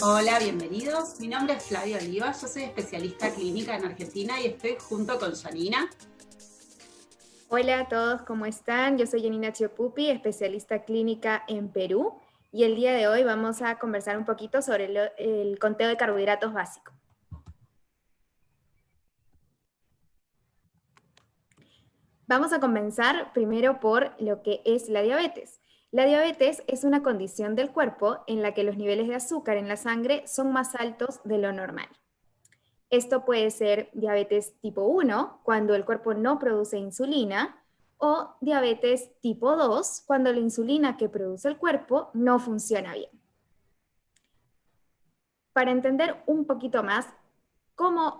Hola, bienvenidos. Mi nombre es Flavia Oliva, yo soy especialista clínica en Argentina y estoy junto con Janina. Hola a todos, ¿cómo están? Yo soy Janina Chiopupi, especialista clínica en Perú, y el día de hoy vamos a conversar un poquito sobre el conteo de carbohidratos básico. Vamos a comenzar primero por lo que es la diabetes. La diabetes es una condición del cuerpo en la que los niveles de azúcar en la sangre son más altos de lo normal. Esto puede ser diabetes tipo 1, cuando el cuerpo no produce insulina, o diabetes tipo 2, cuando la insulina que produce el cuerpo no funciona bien. Para entender un poquito más cómo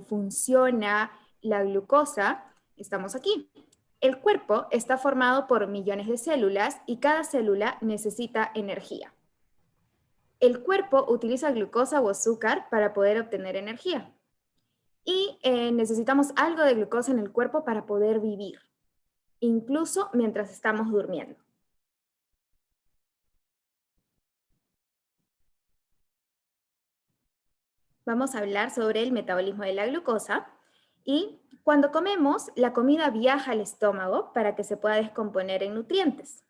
funciona la glucosa, estamos aquí. El cuerpo está formado por millones de células y cada célula necesita energía. El cuerpo utiliza glucosa o azúcar para poder obtener energía. Y necesitamos algo de glucosa en el cuerpo para poder vivir, incluso mientras estamos durmiendo. Vamos a hablar sobre el metabolismo de la glucosa. Y cuando comemos, la comida viaja al estómago para que se pueda descomponer en nutrientes.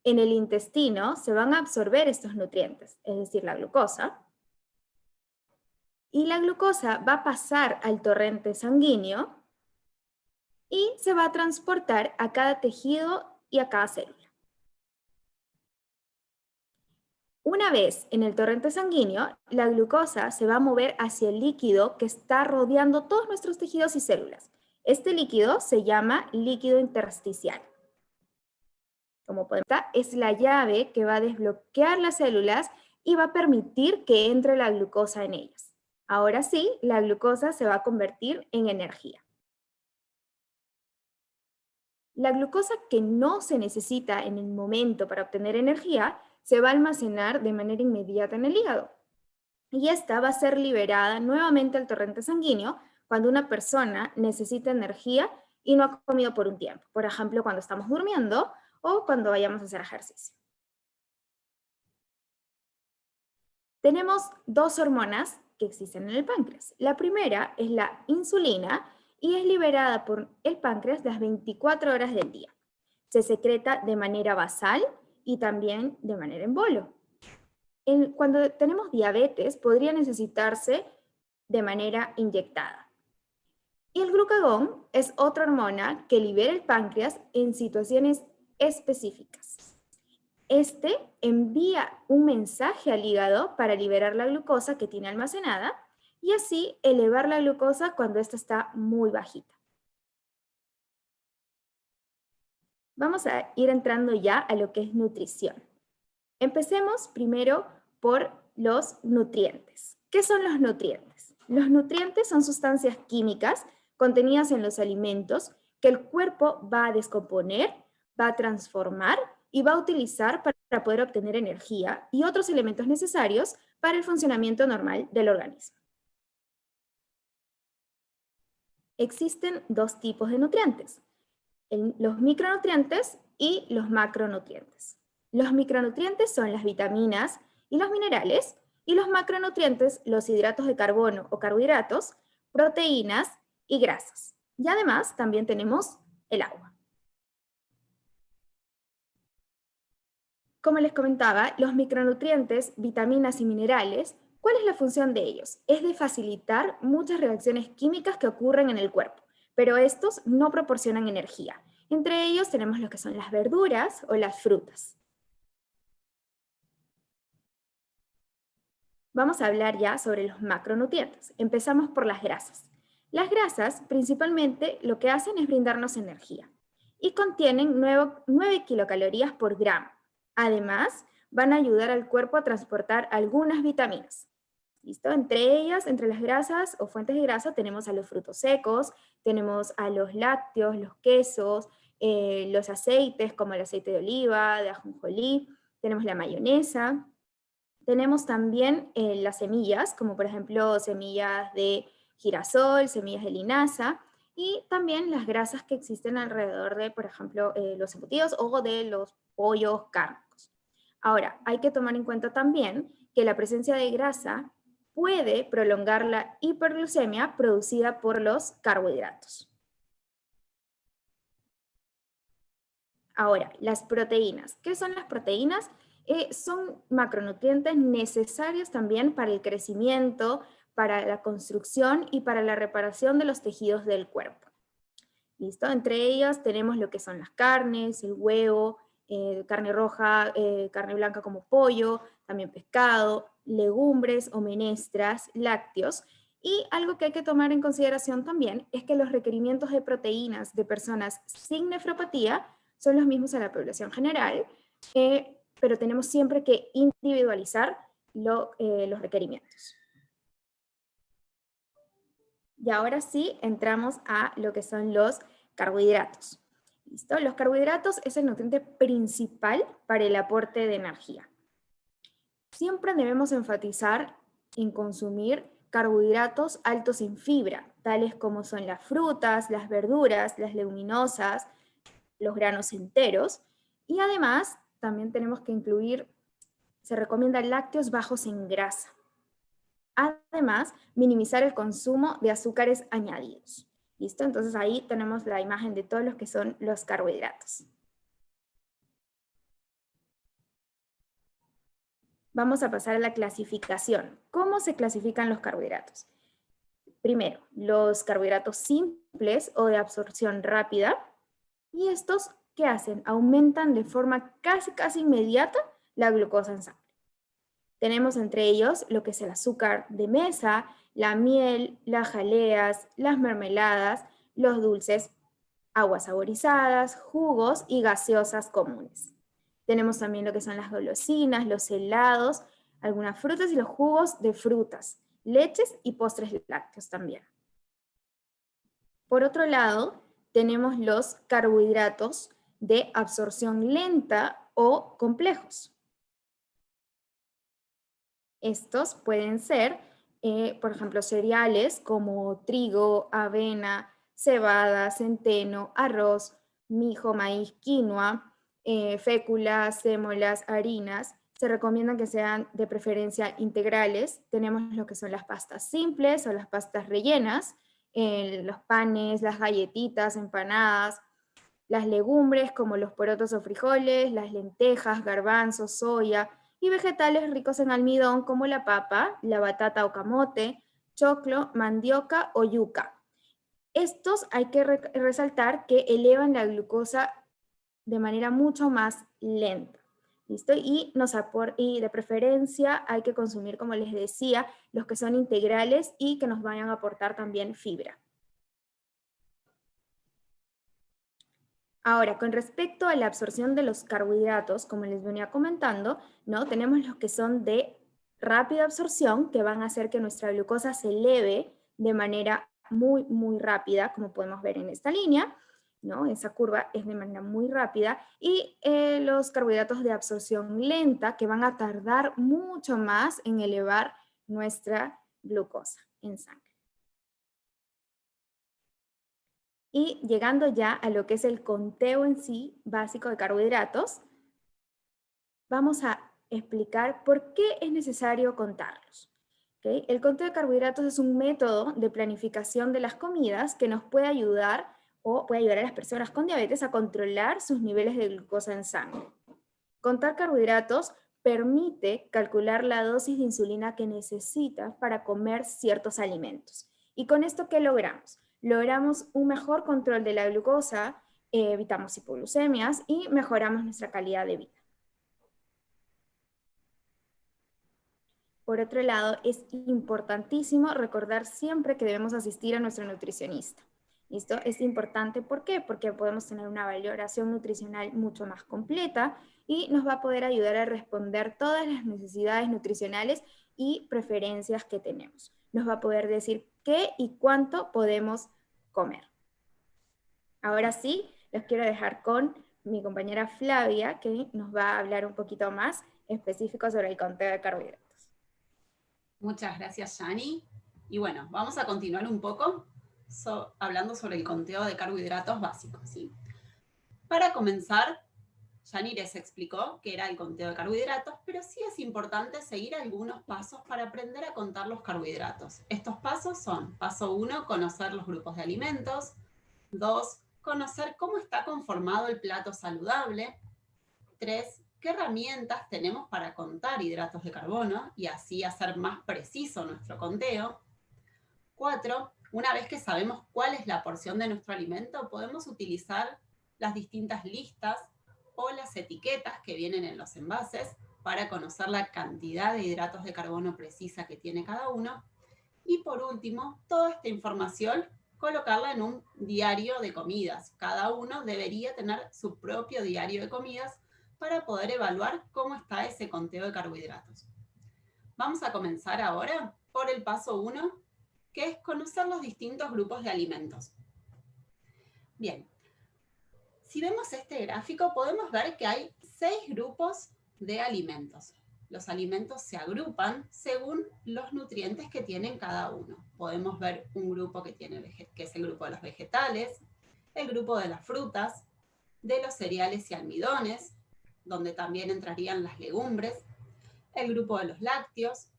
En el intestino se van a absorber estos nutrientes, es decir, la glucosa. Y la glucosa va a pasar al torrente sanguíneo y se va a transportar a cada tejido y a cada célula. Una vez en el torrente sanguíneo, la glucosa se va a mover hacia el líquido que está rodeando todos nuestros tejidos y células. Este líquido se llama líquido intersticial. Como podemos ver, es la llave que va a desbloquear las células y va a permitir que entre la glucosa en ellas. Ahora sí, la glucosa se va a convertir en energía. La glucosa que no se necesita en el momento para obtener energía se va a almacenar de manera inmediata en el hígado. Y esta va a ser liberada nuevamente al torrente sanguíneo cuando una persona necesita energía y no ha comido por un tiempo. Por ejemplo, cuando estamos durmiendo o cuando vayamos a hacer ejercicio. Tenemos dos hormonas que existen en el páncreas. La primera es la insulina y es liberada por el páncreas las 24 horas del día. Se secreta de manera basal y también de manera en bolo. Cuando tenemos diabetes, podría necesitarse de manera inyectada. Y el glucagón es otra hormona que libera el páncreas en situaciones específicas. Este envía un mensaje al hígado para liberar la glucosa que tiene almacenada y así elevar la glucosa cuando ésta está muy bajita. Vamos a ir entrando ya a lo que es nutrición. Empecemos primero por los nutrientes. ¿Qué son los nutrientes? Los nutrientes son sustancias químicas contenidas en los alimentos que el cuerpo va a descomponer, va a transformar y va a utilizar para poder obtener energía y otros elementos necesarios para el funcionamiento normal del organismo. Existen dos tipos de nutrientes, los micronutrientes y los macronutrientes. Los micronutrientes son las vitaminas y los minerales, y los macronutrientes, los hidratos de carbono o carbohidratos, proteínas y grasas. Y además también tenemos el agua. Como les comentaba, los micronutrientes, vitaminas y minerales, ¿cuál es la función de ellos? Es de facilitar muchas reacciones químicas que ocurren en el cuerpo, pero estos no proporcionan energía. Entre ellos tenemos lo que son las verduras o las frutas. Vamos a hablar ya sobre los macronutrientes. Empezamos por las grasas. Las grasas principalmente lo que hacen es brindarnos energía y contienen 9 kilocalorías por gramo. Además, van a ayudar al cuerpo a transportar algunas vitaminas. ¿Listo? Entre ellas, entre las grasas o fuentes de grasa, tenemos a los frutos secos, tenemos a los lácteos, los quesos, los aceites como el aceite de oliva, de ajonjolí, tenemos la mayonesa. Tenemos también las semillas, como por ejemplo semillas de girasol, semillas de linaza, y también las grasas que existen alrededor de, por ejemplo, los embutidos o de los pollos cárnicos. Ahora, hay que tomar en cuenta también que la presencia de grasa puede prolongar la hiperglucemia producida por los carbohidratos. Ahora, las proteínas. ¿Qué son las proteínas? Son macronutrientes necesarios también para el crecimiento, para la construcción y para la reparación de los tejidos del cuerpo. ¿Listo? Entre ellas tenemos lo que son las carnes, el huevo, carne roja, carne blanca como pollo, también pescado, legumbres o menestras, lácteos. Y algo que hay que tomar en consideración también es que los requerimientos de proteínas de personas sin nefropatía son los mismos a la población general, pero tenemos siempre que individualizar los requerimientos. Y ahora sí entramos a lo que son los carbohidratos. ¿Listo? Los carbohidratos es el nutriente principal para el aporte de energía. Siempre debemos enfatizar en consumir carbohidratos altos en fibra, tales como son las frutas, las verduras, las leguminosas, los granos enteros, y además también tenemos que incluir, se recomiendan lácteos bajos en grasa. Además, minimizar el consumo de azúcares añadidos. ¿Listo? Entonces ahí tenemos la imagen de todos los que son los carbohidratos. Vamos a pasar a la clasificación. ¿Cómo se clasifican los carbohidratos? Primero, los carbohidratos simples o de absorción rápida. Y estos, ¿qué hacen? Aumentan de forma casi inmediata la glucosa en sangre. Tenemos entre ellos lo que es el azúcar de mesa, la miel, las jaleas, las mermeladas, los dulces, aguas saborizadas, jugos y gaseosas comunes. Tenemos también lo que son las golosinas, los helados, algunas frutas y los jugos de frutas, leches y postres lácteos también. Por otro lado, tenemos los carbohidratos de absorción lenta o complejos. Estos pueden ser, por ejemplo, cereales como trigo, avena, cebada, centeno, arroz, mijo, maíz, quinoa, féculas, sémolas, harinas. Se recomiendan que sean de preferencia integrales. Tenemos lo que son las pastas simples o las pastas rellenas, los panes, las galletitas, empanadas, las legumbres como los porotos o frijoles, las lentejas, garbanzos, soya, y vegetales ricos en almidón como la papa, la batata o camote, choclo, mandioca o yuca. Estos hay que resaltar que elevan la glucosa de manera mucho más lenta. ¿Listo? Y de preferencia hay que consumir, como les decía, los que son integrales y que nos vayan a aportar también fibra. Ahora, con respecto a la absorción de los carbohidratos, como les venía comentando, ¿no? Tenemos los que son de rápida absorción, que van a hacer que nuestra glucosa se eleve de manera muy rápida, como podemos ver en esta línea, ¿no? Esa curva es de manera muy rápida, y los carbohidratos de absorción lenta, que van a tardar mucho más en elevar nuestra glucosa en sangre. Y llegando ya a lo que es el conteo en sí básico de carbohidratos, vamos a explicar por qué es necesario contarlos. ¿Okay? El conteo de carbohidratos es un método de planificación de las comidas que nos puede ayudar o puede ayudar a las personas con diabetes a controlar sus niveles de glucosa en sangre. Contar carbohidratos permite calcular la dosis de insulina que necesitas para comer ciertos alimentos. ¿Y con esto qué logramos? Logramos un mejor control de la glucosa, evitamos hipoglucemias y mejoramos nuestra calidad de vida. Por otro lado, es importantísimo recordar siempre que debemos asistir a nuestro nutricionista. ¿Listo? Es importante, ¿por qué? Porque podemos tener una valoración nutricional mucho más completa y nos va a poder ayudar a responder todas las necesidades nutricionales y preferencias que tenemos. Nos va a poder decir qué y cuánto podemos comer. Ahora sí, los quiero dejar con mi compañera Flavia, que nos va a hablar un poquito más específico sobre el conteo de carbohidratos. Muchas gracias, Yani. Y bueno, vamos a continuar un poco hablando sobre el conteo de carbohidratos básicos, ¿sí? Para comenzar, Yanires explicó que era el conteo de carbohidratos, pero sí es importante seguir algunos pasos para aprender a contar los carbohidratos. Estos pasos son: paso 1, conocer los grupos de alimentos; 2, conocer cómo está conformado el plato saludable; 3, qué herramientas tenemos para contar hidratos de carbono y así hacer más preciso nuestro conteo; 4, una vez que sabemos cuál es la porción de nuestro alimento, podemos utilizar las distintas listas o las etiquetas que vienen en los envases para conocer la cantidad de hidratos de carbono precisa que tiene cada uno. Y por último, toda esta información colocarla en un diario de comidas. Cada uno debería tener su propio diario de comidas para poder evaluar cómo está ese conteo de carbohidratos. Vamos a comenzar ahora por el paso 1, que es conocer los distintos grupos de alimentos. Bien, si vemos este gráfico podemos ver que hay 6 grupos de alimentos. Los alimentos se agrupan según los nutrientes que tienen cada uno. Podemos ver un grupo que es el grupo de los vegetales, el grupo de las frutas, de los cereales y almidones, donde también entrarían las legumbres, el grupo de los lácteos,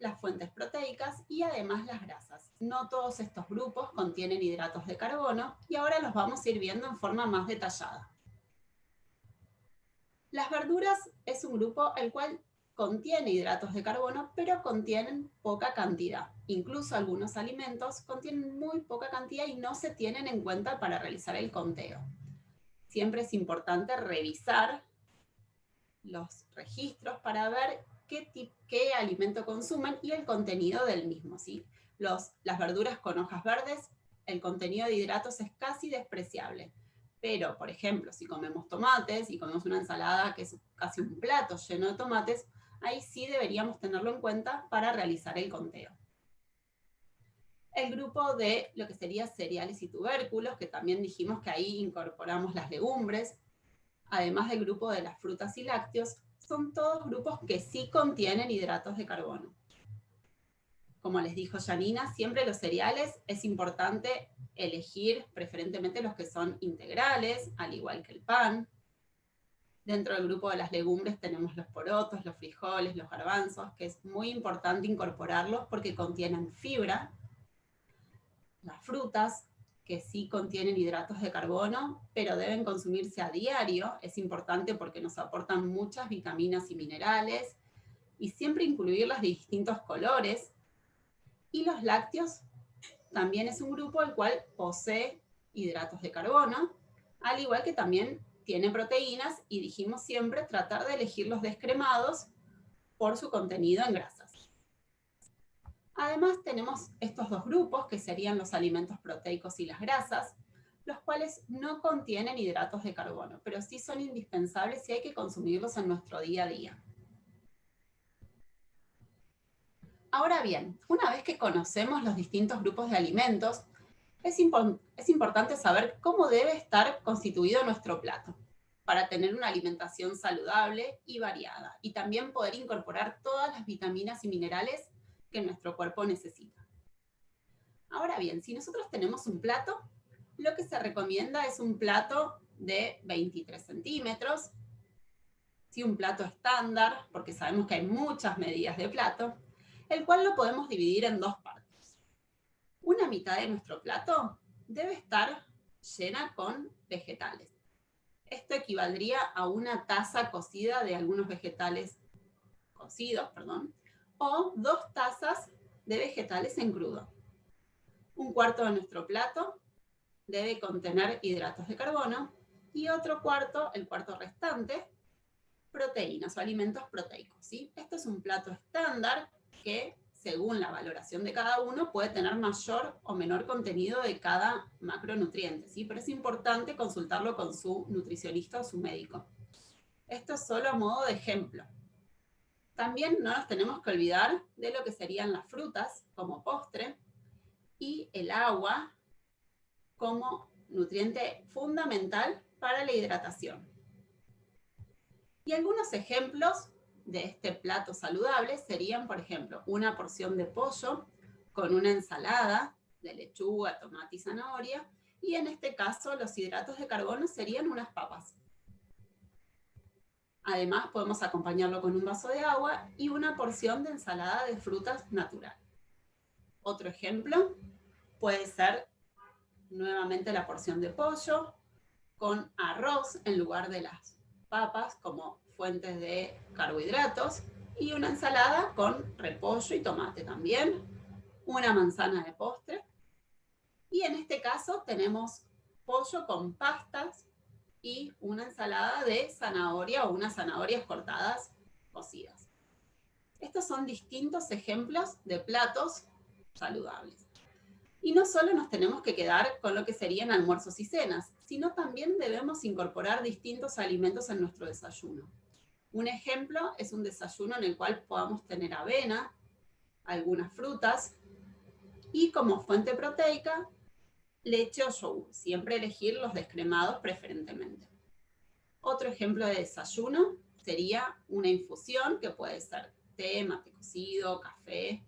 las fuentes proteicas y además las grasas. No todos estos grupos contienen hidratos de carbono y ahora los vamos a ir viendo en forma más detallada. Las verduras es un grupo el cual contiene hidratos de carbono, pero contienen poca cantidad. Incluso algunos alimentos contienen muy poca cantidad y no se tienen en cuenta para realizar el conteo. Siempre es importante revisar los registros para ver qué alimento consumen y el contenido del mismo, ¿sí? Las verduras con hojas verdes, el contenido de hidratos es casi despreciable. Pero, por ejemplo, si comemos tomates y comemos una ensalada que es casi un plato lleno de tomates, ahí sí deberíamos tenerlo en cuenta para realizar el conteo. El grupo de lo que sería cereales y tubérculos, que también dijimos que ahí incorporamos las legumbres, además del grupo de las frutas y lácteos, son todos grupos que sí contienen hidratos de carbono. Como les dijo Janina, siempre los cereales es importante elegir preferentemente los que son integrales, al igual que el pan. Dentro del grupo de las legumbres tenemos los porotos, los frijoles, los garbanzos, que es muy importante incorporarlos porque contienen fibra. Las frutas, que sí contienen hidratos de carbono, pero deben consumirse a diario. Es importante porque nos aportan muchas vitaminas y minerales, y siempre incluirlas de distintos colores. Y los lácteos también es un grupo el cual posee hidratos de carbono, al igual que también tiene proteínas, y dijimos siempre tratar de elegir los descremados por su contenido en grasas. Además tenemos estos dos grupos que serían los alimentos proteicos y las grasas, los cuales no contienen hidratos de carbono, pero sí son indispensables y hay que consumirlos en nuestro día a día. Ahora bien, una vez que conocemos los distintos grupos de alimentos, es importante saber cómo debe estar constituido nuestro plato para tener una alimentación saludable y variada, y también poder incorporar todas las vitaminas y minerales que nuestro cuerpo necesita. Ahora bien, si nosotros tenemos un plato, lo que se recomienda es un plato de 23 centímetros, ¿sí? Un plato estándar, porque sabemos que hay muchas medidas de plato, el cual lo podemos dividir en dos partes. Una mitad de nuestro plato debe estar llena con vegetales. Esto equivaldría a una taza cocida de algunos vegetales cocidos, o 2 tazas de vegetales en crudo. Un cuarto de nuestro plato debe contener hidratos de carbono y otro cuarto, el cuarto restante, proteínas o alimentos proteicos, ¿sí? Esto es un plato estándar que, según la valoración de cada uno, puede tener mayor o menor contenido de cada macronutriente, ¿sí? Pero es importante consultarlo con su nutricionista o su médico. Esto es solo a modo de ejemplo. También no nos tenemos que olvidar de lo que serían las frutas como postre y el agua como nutriente fundamental para la hidratación. Y algunos ejemplos de este plato saludable serían, por ejemplo, una porción de pollo con una ensalada de lechuga, tomate y zanahoria, y en este caso los hidratos de carbono serían unas papas. Además, podemos acompañarlo con un vaso de agua y una porción de ensalada de frutas natural. Otro ejemplo puede ser nuevamente la porción de pollo con arroz en lugar de las papas como fuentes de carbohidratos y una ensalada con repollo y tomate también, una manzana de postre. Y en este caso tenemos pollo con pastas y una ensalada de zanahoria o unas zanahorias cortadas cocidas. Estos son distintos ejemplos de platos saludables. Y no solo nos tenemos que quedar con lo que serían almuerzos y cenas, sino también debemos incorporar distintos alimentos en nuestro desayuno. Un ejemplo es un desayuno en el cual podamos tener avena, algunas frutas y como fuente proteica, leche o yogur. Siempre elegir los descremados preferentemente. Otro ejemplo de desayuno sería una infusión que puede ser té, mate cocido, café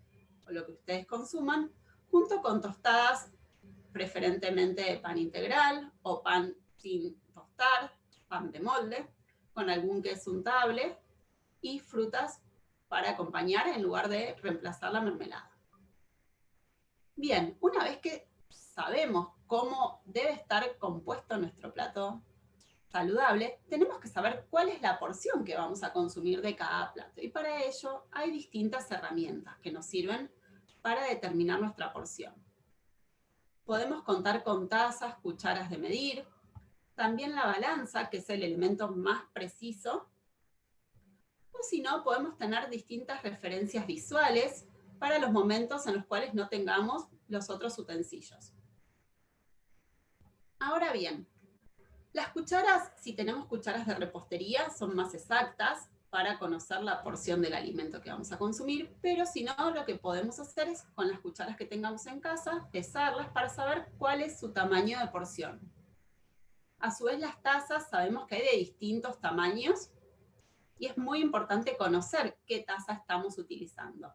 o lo que ustedes consuman, junto con tostadas preferentemente de pan integral o pan sin tostar, pan de molde, con algún queso untable y frutas para acompañar en lugar de reemplazar la mermelada. Bien, una vez que sabemos cómo debe estar compuesto nuestro plato saludable, tenemos que saber cuál es la porción que vamos a consumir de cada plato. Y para ello hay distintas herramientas que nos sirven para determinar nuestra porción. Podemos contar con tazas, cucharas de medir, también la balanza, que es el elemento más preciso, o si no, podemos tener distintas referencias visuales para los momentos en los cuales no tengamos los otros utensilios. Ahora bien, las cucharas, si tenemos cucharas de repostería, son más exactas para conocer la porción del alimento que vamos a consumir, pero si no, lo que podemos hacer es, con las cucharas que tengamos en casa, pesarlas para saber cuál es su tamaño de porción. A su vez, las tazas sabemos que hay de distintos tamaños y es muy importante conocer qué taza estamos utilizando.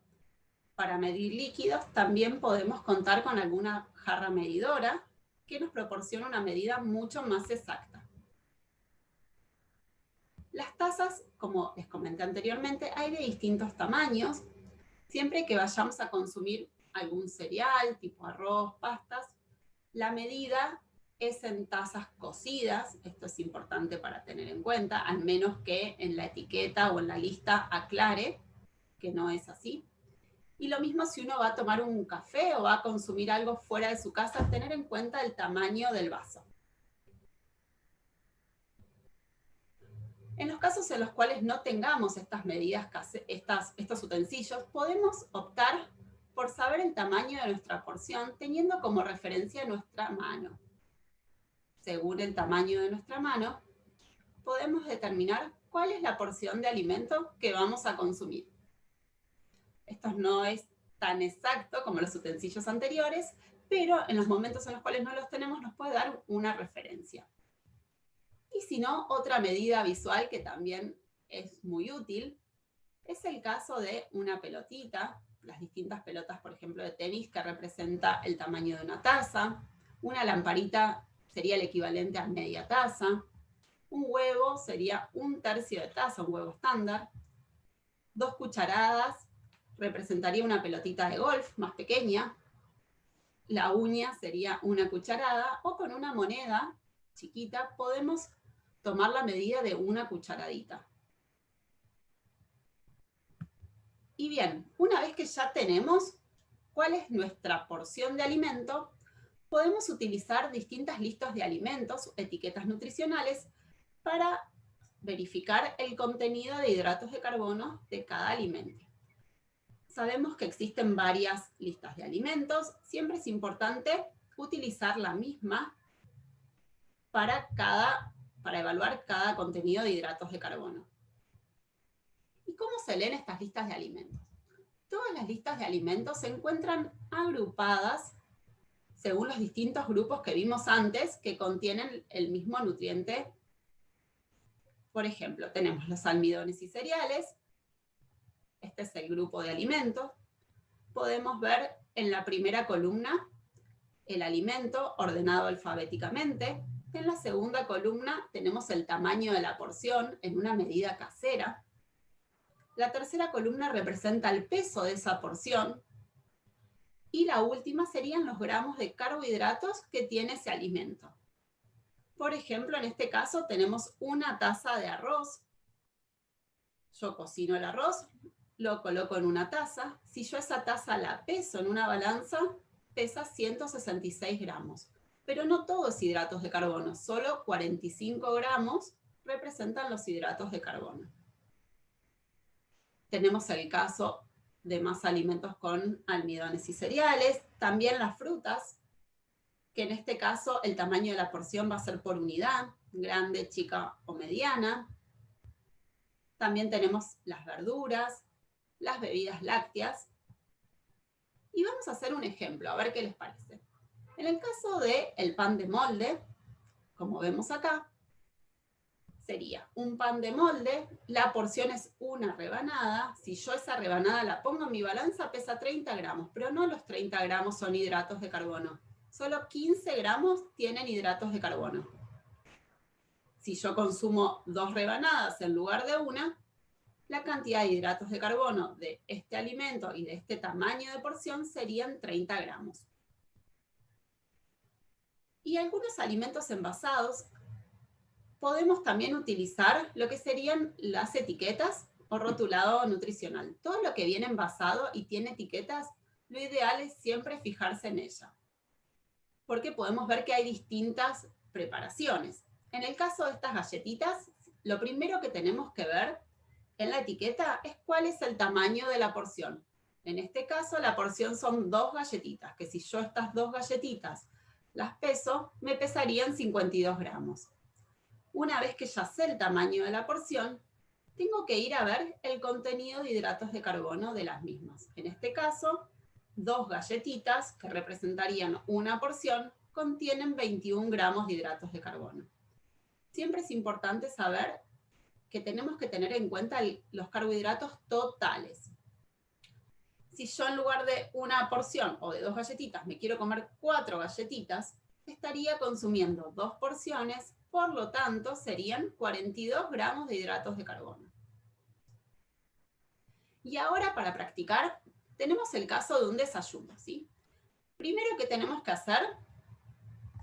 Para medir líquidos también podemos contar con alguna jarra medidora que nos proporciona una medida mucho más exacta. Las tazas, como les comenté anteriormente, hay de distintos tamaños. Siempre que vayamos a consumir algún cereal, tipo arroz, pastas, la medida es en tazas cocidas. Esto es importante para tener en cuenta, al menos que en la etiqueta o en la lista aclare que no es así. Y lo mismo si uno va a tomar un café o va a consumir algo fuera de su casa, tener en cuenta el tamaño del vaso. En los casos en los cuales no tengamos estas medidas, estos utensilios, podemos optar por saber el tamaño de nuestra porción teniendo como referencia nuestra mano. Según el tamaño de nuestra mano, podemos determinar cuál es la porción de alimento que vamos a consumir. Esto no es tan exacto como los utensilios anteriores, pero en los momentos en los cuales no los tenemos nos puede dar una referencia. Y si no, otra medida visual que también es muy útil es el caso de una pelotita, las distintas pelotas, por ejemplo, de tenis, que representa el tamaño de una taza. Una lamparita sería el equivalente a media taza. Un huevo sería un tercio de taza, un huevo estándar. 2 cucharadas representaría una pelotita de golf más pequeña. La uña sería una cucharada, o con una moneda chiquita podemos tomar la medida de una cucharadita. Y bien, una vez que ya tenemos cuál es nuestra porción de alimento, podemos utilizar distintas listas de alimentos, etiquetas nutricionales, para verificar el contenido de hidratos de carbono de cada alimento. Sabemos que existen varias listas de alimentos. Siempre es importante utilizar la misma para evaluar cada contenido de hidratos de carbono. ¿Y cómo se leen estas listas de alimentos? Todas las listas de alimentos se encuentran agrupadas según los distintos grupos que vimos antes que contienen el mismo nutriente. Por ejemplo, tenemos los almidones y cereales. Este es el grupo de alimentos. Podemos ver en la primera columna el alimento ordenado alfabéticamente. En la segunda columna tenemos el tamaño de la porción en una medida casera. La tercera columna representa el peso de esa porción. Y la última serían los gramos de carbohidratos que tiene ese alimento. Por ejemplo, en este caso tenemos una taza de arroz. Yo cocino el arroz, lo coloco en una taza. Si yo esa taza la peso en una balanza, pesa 166 gramos. Pero no todos hidratos de carbono, solo 45 gramos representan los hidratos de carbono. Tenemos el caso de más alimentos con almidones y cereales, también las frutas, que en este caso el tamaño de la porción va a ser por unidad, grande, chica o mediana. También tenemos las verduras, las bebidas lácteas. Y vamos a hacer un ejemplo, a ver qué les parece. En el caso del pan de molde, como vemos acá, sería un pan de molde, la porción es una rebanada. Si yo esa rebanada la pongo en mi balanza, pesa 30 gramos, pero no los 30 gramos son hidratos de carbono. Solo 15 gramos tienen hidratos de carbono. Si yo consumo 2 rebanadas en lugar de una, la cantidad de hidratos de carbono de este alimento y de este tamaño de porción serían 30 gramos. Y algunos alimentos envasados podemos también utilizar lo que serían las etiquetas o rotulado nutricional. Todo lo que viene envasado y tiene etiquetas, lo ideal es siempre fijarse en ella, porque podemos ver que hay distintas preparaciones. En el caso de estas galletitas, lo primero que tenemos que ver en la etiqueta es cuál es el tamaño de la porción. En este caso, la porción son 2 galletitas, que si yo estas 2 galletitas las peso, me pesarían 52 gramos. Una vez que ya sé el tamaño de la porción, tengo que ir a ver el contenido de hidratos de carbono de las mismas. En este caso, 2 galletitas, que representarían una porción, contienen 21 gramos de hidratos de carbono. Siempre es importante saber que tenemos que tener en cuenta los carbohidratos totales. Si yo en lugar de una porción o de 2 galletitas me quiero comer 4 galletitas, estaría consumiendo 2 porciones, por lo tanto serían 42 gramos de hidratos de carbono. Y ahora para practicar, tenemos el caso de un desayuno, ¿sí? Primero que tenemos que hacer,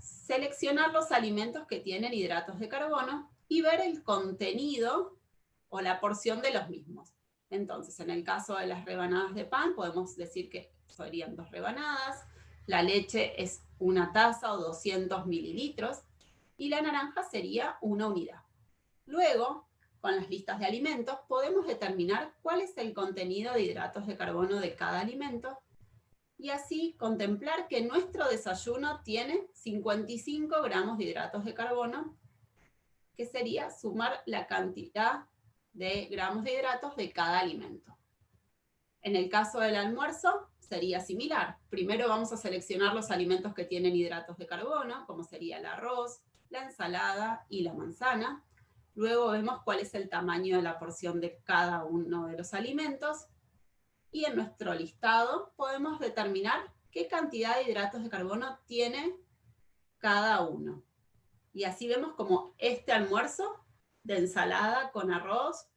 seleccionar los alimentos que tienen hidratos de carbono y ver el contenido o la porción de los mismos. Entonces, en el caso de las rebanadas de pan, podemos decir que serían 2 rebanadas, la leche es una taza o 200 mililitros, y la naranja sería una unidad. Luego, con las listas de alimentos, podemos determinar cuál es el contenido de hidratos de carbono de cada alimento y así contemplar que nuestro desayuno tiene 55 gramos de hidratos de carbono, que sería sumar la cantidad de gramos de hidratos de cada alimento. En el caso del almuerzo sería similar. Primero vamos a seleccionar los alimentos que tienen hidratos de carbono, como sería el arroz, la ensalada y la manzana. Luego vemos cuál es el tamaño de la porción de cada uno de los alimentos. Y en nuestro listado podemos determinar qué cantidad de hidratos de carbono tiene cada uno. Y así vemos como este almuerzo de ensalada con arroz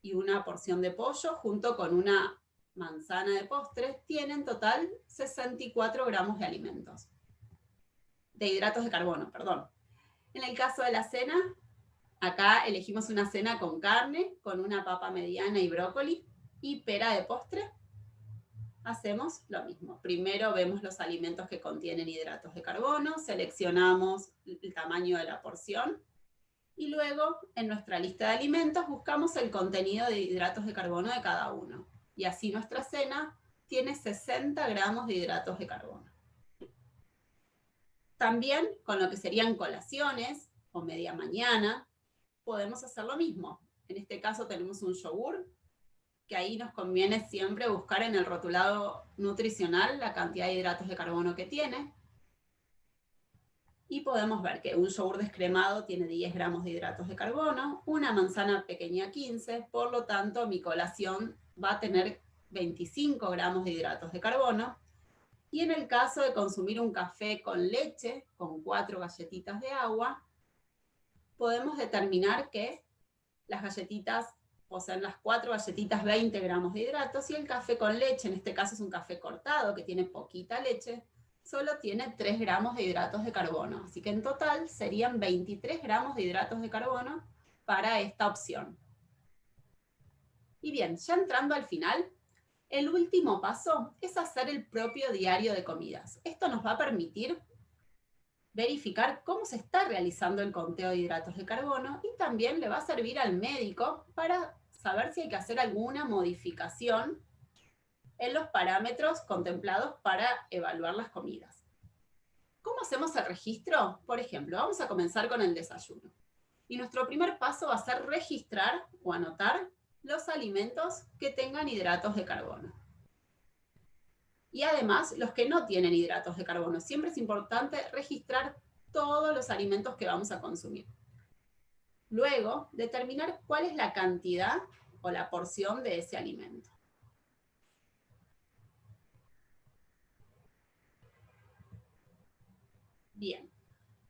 y una porción de pollo junto con una manzana de postre tiene en total 64 gramos de alimentos. De hidratos de carbono, perdón. En el caso de la cena, acá elegimos una cena con carne, con una papa mediana y brócoli y pera de postre. Hacemos lo mismo. Primero vemos los alimentos que contienen hidratos de carbono, seleccionamos el tamaño de la porción y luego en nuestra lista de alimentos buscamos el contenido de hidratos de carbono de cada uno. Y así nuestra cena tiene 60 gramos de hidratos de carbono. También con lo que serían colaciones o media mañana, podemos hacer lo mismo. En este caso tenemos un yogur, que ahí nos conviene siempre buscar en el rotulado nutricional la cantidad de hidratos de carbono que tiene. Y podemos ver que un yogur descremado tiene 10 gramos de hidratos de carbono, una manzana pequeña 15, por lo tanto mi colación va a tener 25 gramos de hidratos de carbono. Y en el caso de consumir un café con leche, con 4 galletitas de agua, podemos determinar que las galletitas poseen las 4 galletitas 20 gramos de hidratos y el café con leche, en este caso es un café cortado que tiene poquita leche, solo tiene 3 gramos de hidratos de carbono. Así que en total serían 23 gramos de hidratos de carbono para esta opción. Y bien, ya entrando al final, el último paso es hacer el propio diario de comidas. Esto nos va a permitir verificar cómo se está realizando el conteo de hidratos de carbono y también le va a servir al médico para saber si hay que hacer alguna modificación en los parámetros contemplados para evaluar las comidas. ¿Cómo hacemos el registro? Por ejemplo, vamos a comenzar con el desayuno. Y nuestro primer paso va a ser registrar o anotar los alimentos que tengan hidratos de carbono. Y además, los que no tienen hidratos de carbono. Siempre es importante registrar todos los alimentos que vamos a consumir. Luego, determinar cuál es la cantidad o la porción de ese alimento. Bien.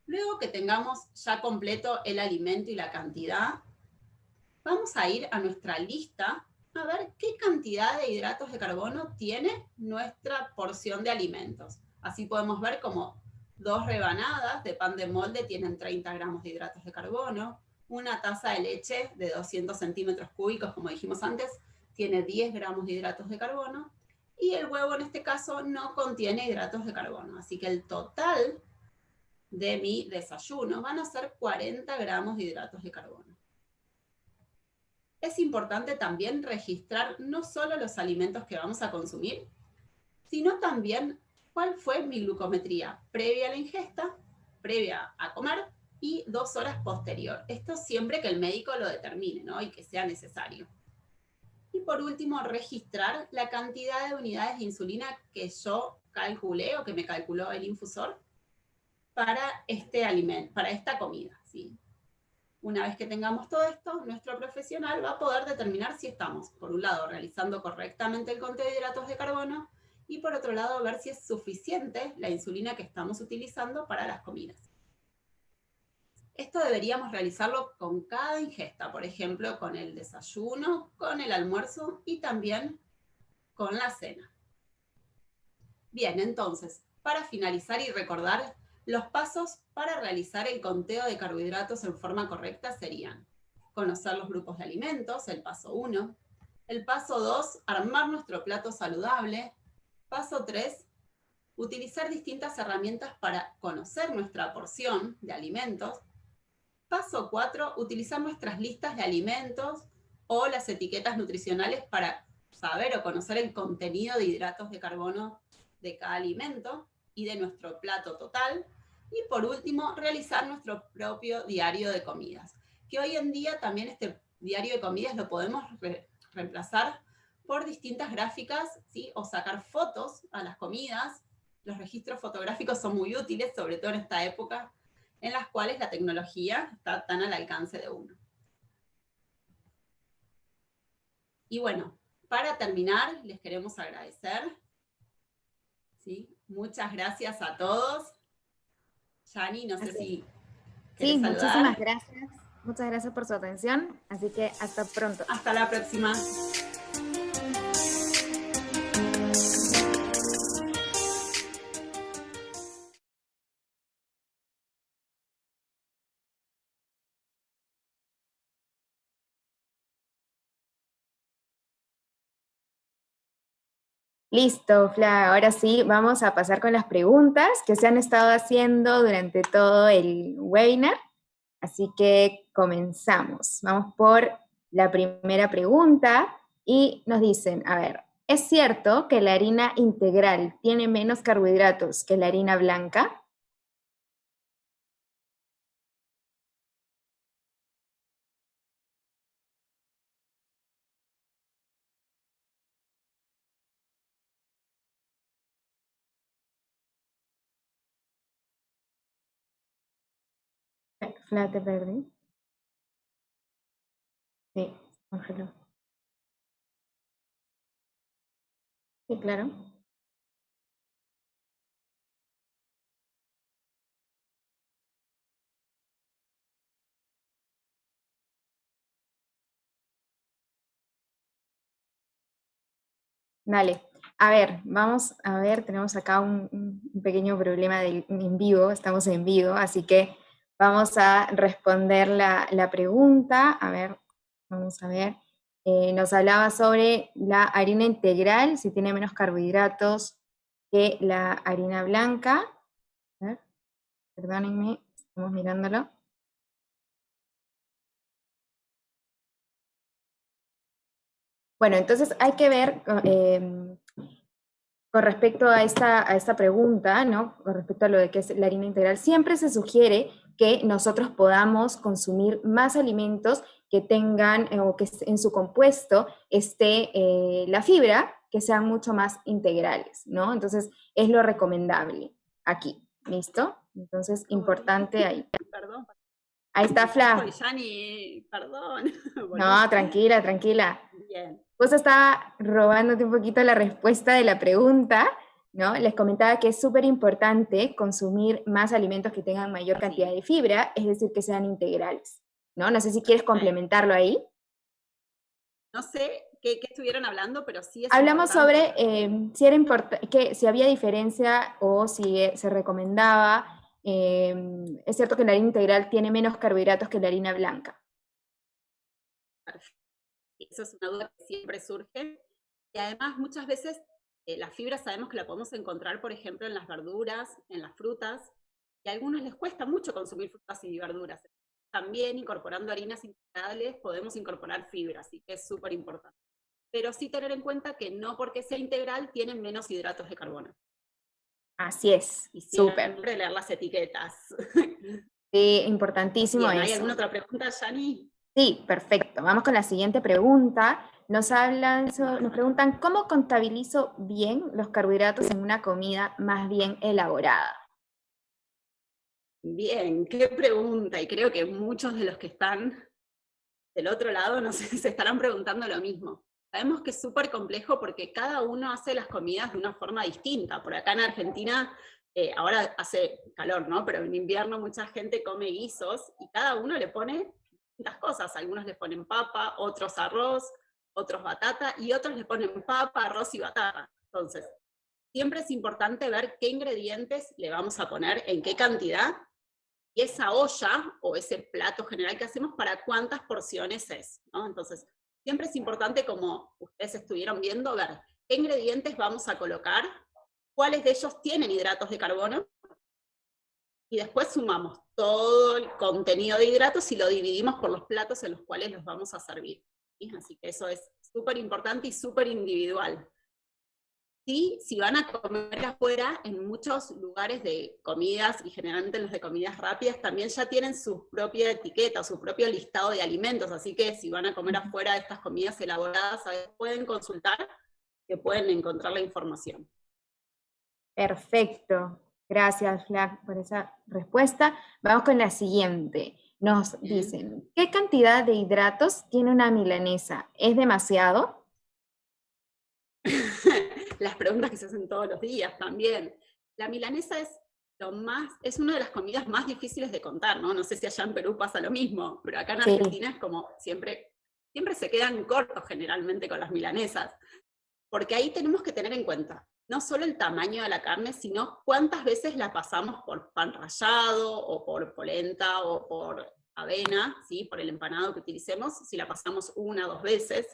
Luego que tengamos ya completo el alimento y la cantidad, vamos a ir a nuestra lista a ver qué cantidad de hidratos de carbono tiene nuestra porción de alimentos. Así podemos ver como 2 rebanadas de pan de molde tienen 30 gramos de hidratos de carbono, una taza de leche de 200 centímetros cúbicos, como dijimos antes, tiene 10 gramos de hidratos de carbono, y el huevo en este caso no contiene hidratos de carbono. Así que el total de mi desayuno van a ser 40 gramos de hidratos de carbono. Es importante también registrar no solo los alimentos que vamos a consumir, sino también cuál fue mi glucometría previa a la ingesta, previa a comer y 2 horas posterior. Esto siempre que el médico lo determine, ¿no? Y que sea necesario. Y por último, registrar la cantidad de unidades de insulina que yo calculé o que me calculó el infusor para este alimento, para esta comida, ¿sí? Una vez que tengamos todo esto, nuestro profesional va a poder determinar si estamos, por un lado, realizando correctamente el conteo de hidratos de carbono y por otro lado, ver si es suficiente la insulina que estamos utilizando para las comidas. Esto deberíamos realizarlo con cada ingesta, por ejemplo, con el desayuno, con el almuerzo y también con la cena. Bien, entonces, para finalizar y recordar, los pasos para realizar el conteo de carbohidratos en forma correcta serían conocer los grupos de alimentos, el paso 1. El paso 2, armar nuestro plato saludable. Paso 3, utilizar distintas herramientas para conocer nuestra porción de alimentos. Paso 4, utilizar nuestras listas de alimentos o las etiquetas nutricionales para saber o conocer el contenido de hidratos de carbono de cada alimento y de nuestro plato total. Y por último, realizar nuestro propio diario de comidas, que hoy en día también este diario de comidas lo podemos reemplazar por distintas gráficas, ¿sí? O sacar fotos a las comidas. Los registros fotográficos son muy útiles, sobre todo en esta época en las cuales la tecnología está tan al alcance de uno. Y bueno, para terminar, les queremos agradecer. ¿Sí? Muchas gracias a todos. Yani, no sé Así es. si Sí, querés muchísimas saludar. gracias. Muchas gracias por su atención. Así que hasta pronto. Hasta la próxima. Listo, Fla. Ahora sí, vamos a pasar con las preguntas que se han estado haciendo durante todo el webinar. Así que comenzamos. Vamos por la primera pregunta y nos dicen, a ver, ¿es cierto que la harina integral tiene menos carbohidratos que la harina blanca? Fla, te perdí. Sí, congeló. Sí, claro. Dale. A ver, vamos a ver, tenemos acá un pequeño problema en vivo, estamos en vivo, así que vamos a responder la pregunta. A ver, vamos a ver. Nos hablaba sobre la harina integral, si tiene menos carbohidratos que la harina blanca. A ver, perdónenme, estamos mirándolo. Bueno, entonces hay que ver con respecto a esta pregunta, ¿no? Con respecto a lo de qué es la harina integral, siempre se sugiere que nosotros podamos consumir más alimentos que tengan o que en su compuesto esté la fibra, que sean mucho más integrales, ¿no? Entonces es lo recomendable aquí, ¿listo? Entonces, importante ahí. Perdón. Ahí está Ay, Fla. Yani, perdón. No, Volví. tranquila, tranquila. Bien. Justo estaba robándote un poquito la respuesta de la pregunta, ¿no? Les comentaba que es súper importante consumir más alimentos que tengan mayor cantidad Sí. de fibra, es decir, que sean integrales, ¿no? No sé si quieres complementarlo ahí. No sé qué estuvieron hablando, pero sí es Hablamos importante. sobre si, era que, si había diferencia o si se recomendaba, es cierto que la harina integral tiene menos carbohidratos que la harina blanca. Perfecto. Eso es una duda que siempre surge. Y además, muchas veces la fibra sabemos que la podemos encontrar, por ejemplo, en las verduras, en las frutas, y a algunos les cuesta mucho consumir frutas y verduras. También incorporando harinas integrales podemos incorporar fibra, así que es súper importante. Pero sí tener en cuenta que no porque sea integral tienen menos hidratos de carbono. Así es, Y súper. siempre leer las etiquetas. Sí, importantísimo Bien, ¿hay eso. alguna otra pregunta, Yani? Sí, perfecto. Vamos con la siguiente pregunta. Nos preguntan, ¿cómo contabilizo bien los carbohidratos en una comida más bien elaborada? Bien, qué pregunta. Y creo que muchos de los que están del otro lado no sé, se estarán preguntando lo mismo. Sabemos que es súper complejo porque cada uno hace las comidas de una forma distinta. Por acá en Argentina, ahora hace calor, ¿no? Pero en invierno mucha gente come guisos y cada uno le pone distintas cosas. Algunos le ponen papa, otros arroz, otros batata y otros le ponen papa, arroz y batata. Entonces, siempre es importante ver qué ingredientes le vamos a poner, en qué cantidad, y esa olla o ese plato general que hacemos para cuántas porciones es, ¿no? Entonces, siempre es importante, como ustedes estuvieron viendo, ver qué ingredientes vamos a colocar, cuáles de ellos tienen hidratos de carbono, y después sumamos todo el contenido de hidratos y lo dividimos por los platos en los cuales los vamos a servir. ¿Sí? Así que eso es súper importante y súper individual. Sí, si van a comer afuera, en muchos lugares de comidas, y generalmente los de comidas rápidas, también ya tienen su propia etiqueta, su propio listado de alimentos, así que si van a comer afuera de estas comidas elaboradas, pueden consultar, que pueden encontrar la información. Perfecto. Gracias, Flac, por esa respuesta. Vamos con la siguiente. Nos Bien. dicen, ¿qué cantidad de hidratos tiene una milanesa? ¿Es demasiado? Las preguntas que se hacen todos los días también. La milanesa es una de las comidas más difíciles de contar, ¿no? No sé si allá en Perú pasa lo mismo, pero acá en Sí, Argentina es como siempre se quedan cortos generalmente con las milanesas, porque ahí tenemos que tener en cuenta no solo el tamaño de la carne, sino cuántas veces la pasamos por pan rallado, o por polenta, o por avena, ¿sí? Por el empanado que utilicemos, si la pasamos una o dos veces.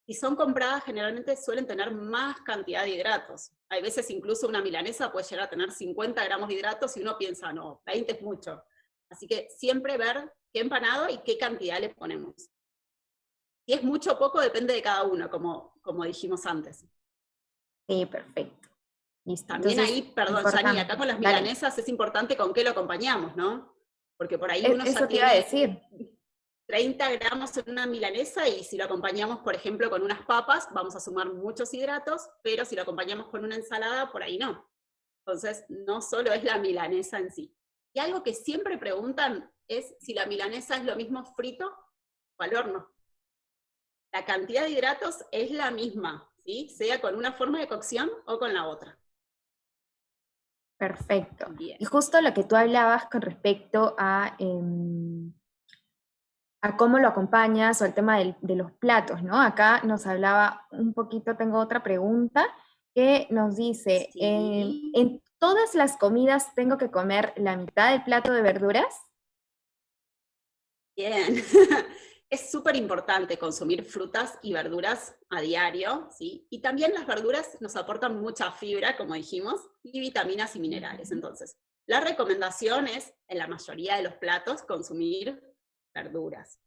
Si son compradas, generalmente suelen tener más cantidad de hidratos. Hay veces incluso una milanesa puede llegar a tener 50 gramos de hidratos y uno piensa, no, 20 es mucho. Así que siempre ver qué empanado y qué cantidad le ponemos. Si es mucho o poco, depende de cada uno, como dijimos antes. sí, perfecto. Listo. También Entonces, ahí, perdón, Yani, acá importante. con las Dale. milanesas es importante con qué lo acompañamos, ¿no? Porque por ahí uno ya Eso te iba a tiene decir. 30 gramos en una milanesa y si lo acompañamos, por ejemplo, con unas papas, vamos a sumar muchos hidratos, pero si lo acompañamos con una ensalada, por ahí no. Entonces, no solo es la milanesa en sí. Y algo que siempre preguntan es si la milanesa es lo mismo frito o al horno. La cantidad de hidratos es la misma, ¿sí? Sea con una forma de cocción o con la otra. Perfecto. Bien. Y justo lo que tú hablabas con respecto a a cómo lo acompañas o el tema de los platos, ¿no? Acá nos hablaba un poquito, tengo otra pregunta que nos dice, Sí, ¿en todas las comidas tengo que comer la mitad del plato de verduras? bien. Es súper importante consumir frutas y verduras a diario, ¿sí? Y también las verduras nos aportan mucha fibra, como dijimos, y vitaminas y minerales. Ujú. Entonces, la recomendación es, en la mayoría de los platos, consumir verduras.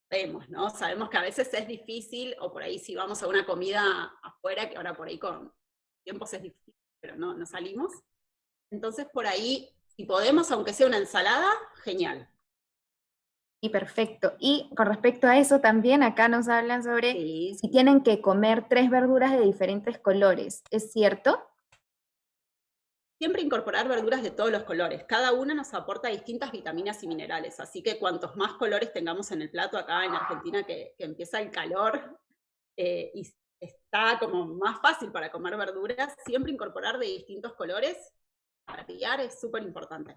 Vemos, ¿no? Sabemos que a veces es difícil, o por ahí si vamos a una comida afuera, que ahora por ahí con tiempos es difícil, pero no salimos. Entonces, por ahí, si podemos, aunque sea una ensalada, genial. Y perfecto. Y con respecto a eso también acá nos hablan sobre Sí. si tienen que comer 3 verduras de diferentes colores. ¿Es cierto? Siempre incorporar verduras de todos los colores. Cada una nos aporta distintas vitaminas y minerales, así que cuantos más colores tengamos en el plato acá en Argentina, que empieza el calor y está como más fácil para comer verduras, siempre incorporar de distintos colores para criar es súper importante.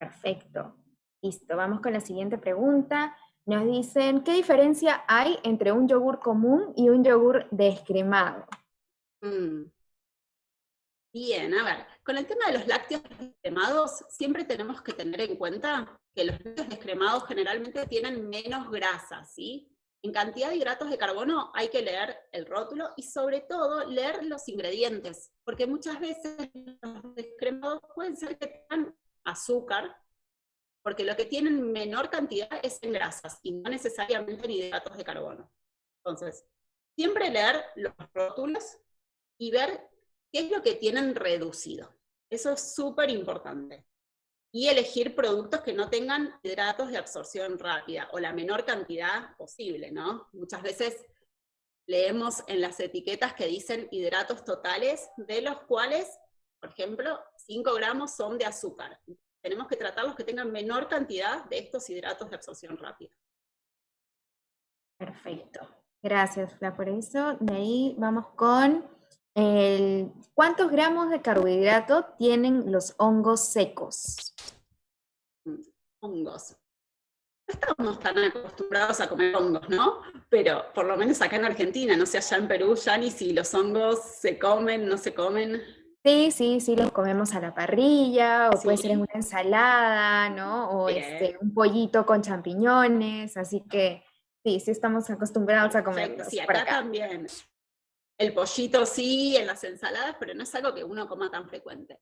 Perfecto. Listo, vamos con la siguiente pregunta. Nos dicen, ¿qué diferencia hay entre un yogur común y un yogur descremado? Mm. Bien, a ver, con el tema de los lácteos descremados, siempre tenemos que tener en cuenta que los lácteos descremados generalmente tienen menos grasa, ¿sí? En cantidad de hidratos de carbono hay que leer el rótulo y sobre todo leer los ingredientes, porque muchas veces los descremados pueden ser que tengan azúcar, porque lo que tienen menor cantidad es en grasas y no necesariamente en hidratos de carbono. Entonces, siempre leer los rótulos y ver qué es lo que tienen reducido. Eso es súper importante. Y elegir productos que no tengan hidratos de absorción rápida o la menor cantidad posible, ¿no? Muchas veces leemos en las etiquetas que dicen hidratos totales, de los cuales, por ejemplo, 5 gramos son de azúcar. Tenemos que tratar los que tengan menor cantidad de estos hidratos de absorción rápida. Perfecto. Gracias, Fla, por eso. De ahí vamos con ¿cuántos gramos de carbohidrato tienen los hongos secos? Hongos. No estamos tan acostumbrados a comer hongos, ¿no? Pero por lo menos acá en Argentina, no sé allá en Perú, ya ni si los hongos se comen, no se comen. Sí, sí, sí, los comemos a la parrilla, o puede ser en Sí, una ensalada, ¿no? O bien, un pollito con champiñones, así que sí, sí estamos acostumbrados a perfecto. comerlos Sí, por acá acá. también. El pollito sí, en las ensaladas, pero no es algo que uno coma tan frecuente.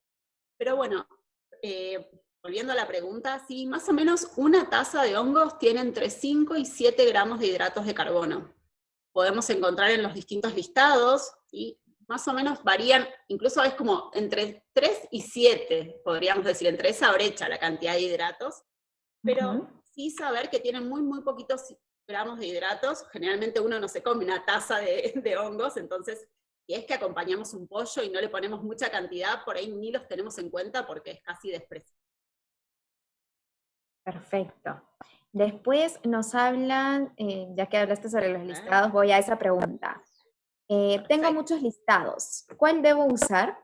Pero bueno, volviendo a la pregunta, sí, más o menos una taza de hongos tiene entre 5 y 7 gramos de hidratos de carbono. Podemos encontrar en los distintos listados, y más o menos varían, incluso es como entre 3 y 7, podríamos decir, entre esa brecha la cantidad de hidratos, Ujú. pero sí saber que tienen muy, muy poquitos gramos de hidratos. Generalmente uno no se come una taza de hongos, entonces si es que acompañamos un pollo y no le ponemos mucha cantidad, por ahí ni los tenemos en cuenta porque es casi despreciable. Perfecto. Después nos hablan, ya que hablaste sobre los listados, voy a esa pregunta. Tengo Perfecto. muchos listados. ¿Cuál debo usar?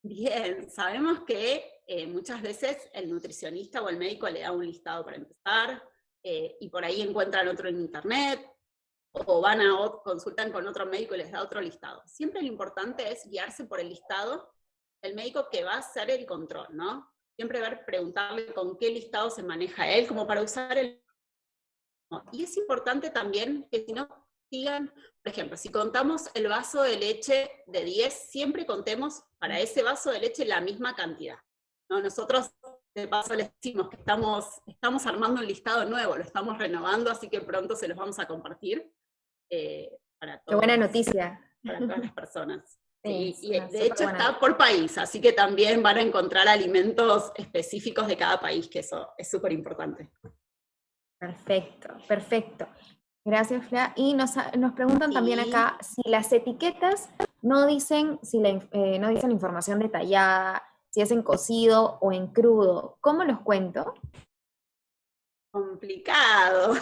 Bien, sabemos que muchas veces el nutricionista o el médico le da un listado para empezar, y por ahí encuentran otro en internet, o van consultan con otro médico y les da otro listado. Siempre lo importante es guiarse por el listado del médico que va a hacer el control, ¿no? Siempre preguntarle con qué listado se maneja él, como para usar el... Y es importante también que si no sigan, por ejemplo, si contamos el vaso de leche de 10, siempre contemos para ese vaso de leche la misma cantidad, ¿no? Nosotros de paso les decimos que estamos armando un listado nuevo, lo estamos renovando, así que pronto se los vamos a compartir para Qué buena todos, noticia. para todas las personas. Sí, Sí, es y una de súper hecho buena está noticia. por país, así que también van a encontrar alimentos específicos de cada país, que eso es súper importante. Perfecto, perfecto. Gracias, Fla. Y nos preguntan también Sí, acá si las etiquetas no dicen, no dicen información detallada, si es en cocido o en crudo. ¿Cómo los cuento? complicado.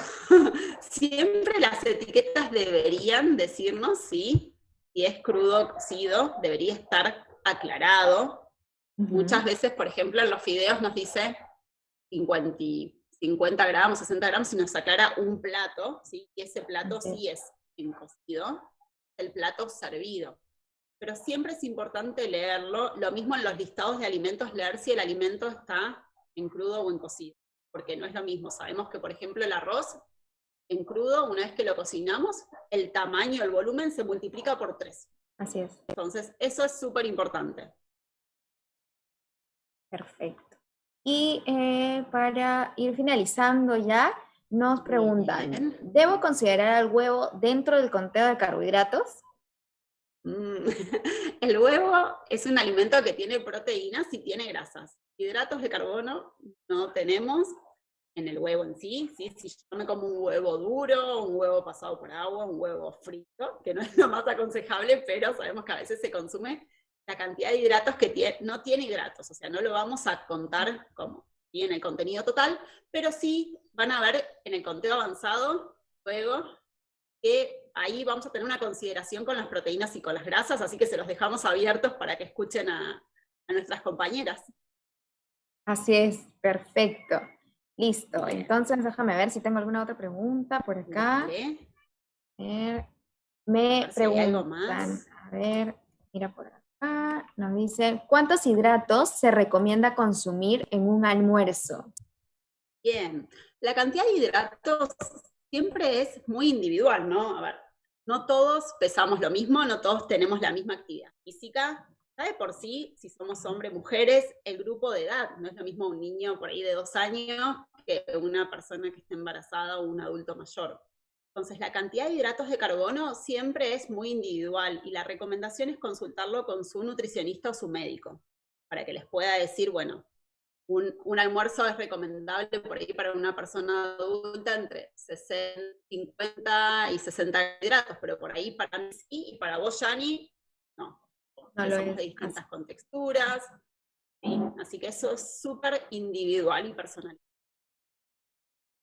Siempre las etiquetas deberían decirnos si es crudo o cocido, debería estar aclarado. Ujú. Muchas veces, por ejemplo, en los fideos nos dice 50 gramos, 60 gramos, y nos aclara un plato, ¿sí? Y ese plato Ok. sí es en cocido, el plato servido. Pero siempre es importante leerlo, lo mismo en los listados de alimentos, leer si el alimento está en crudo o en cocido, porque no es lo mismo. Sabemos que, por ejemplo, el arroz en crudo, una vez que lo cocinamos, el tamaño, el volumen se multiplica por 3. Así es. Entonces, eso es súper importante. Perfecto. Y para ir finalizando ya, nos Muy preguntan, bien. ¿debo considerar al huevo dentro del conteo de carbohidratos? El huevo es un alimento que tiene proteínas y tiene grasas. Hidratos de carbono no tenemos en el huevo en sí. ¿Sí? Si yo me como un huevo duro, un huevo pasado por agua, un huevo frito, que no es lo más aconsejable, pero sabemos que a veces se consume la cantidad de hidratos que tiene, no tiene hidratos, o sea, no lo vamos a contar como tiene el contenido total, pero sí van a ver en el conteo avanzado luego que ahí vamos a tener una consideración con las proteínas y con las grasas, así que se los dejamos abiertos para que escuchen a nuestras compañeras. Así es, perfecto. Listo. Bien, Entonces, déjame ver si tengo alguna otra pregunta por acá. dale, A ver, a me ver si hay algo preguntan, más. a ver, mira por acá, nos dicen, ¿cuántos hidratos se recomienda consumir en un almuerzo? Bien, la cantidad de hidratos siempre es muy individual, ¿no? A ver, no todos pesamos lo mismo, no todos tenemos la misma actividad física. Ya de por sí, si somos hombres, mujeres, el grupo de edad, no es lo mismo un niño por ahí de 2 años que una persona que esté embarazada o un adulto mayor. Entonces, la cantidad de hidratos de carbono siempre es muy individual y la recomendación es consultarlo con su nutricionista o su médico para que les pueda decir, bueno, un almuerzo es recomendable por ahí para una persona adulta entre 60, 50 y 60 hidratos, pero por ahí para mí sí, y para vos, Yani, no, No porque lo somos es de así. distintas contexturas, ¿sí? Así que eso es súper individual y personal.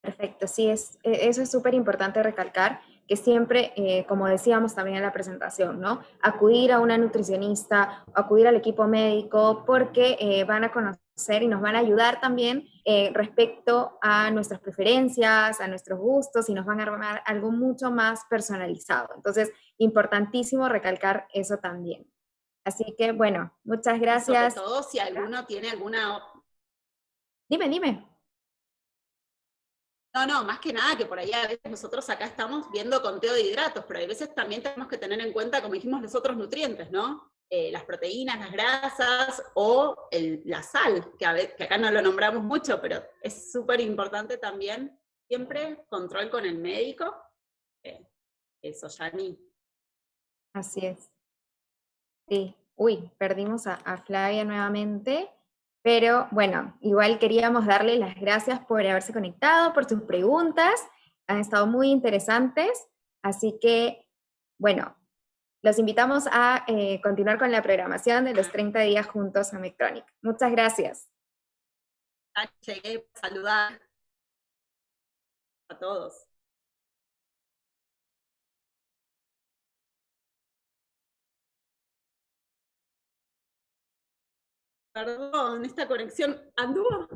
Perfecto, sí, eso es súper importante recalcar, que siempre, como decíamos también en la presentación, ¿no? Acudir a una nutricionista, acudir al equipo médico, porque van a conocer y nos van a ayudar también respecto a nuestras preferencias, a nuestros gustos y nos van a armar algo mucho más personalizado. Entonces, importantísimo recalcar eso también. Así que, bueno, muchas Y sobre gracias. todo si alguno tiene alguna. Dime, dime. No, no, más que nada que por ahí a veces nosotros acá estamos viendo conteo de hidratos, pero a veces también tenemos que tener en cuenta, como dijimos, los otros nutrientes, ¿no? Las proteínas, las grasas o la sal, que acá no lo nombramos mucho, pero es súper importante también. Siempre control con el médico. Eso, Yani. Así es. Sí, uy, perdimos a Flavia nuevamente, pero bueno, igual queríamos darle las gracias por haberse conectado, por sus preguntas, han estado muy interesantes, así que bueno, los invitamos a continuar con la programación de los 30 días juntos a Medtronic. Muchas gracias. Llegué a saludar a todos. Perdón, esta conexión anduvo.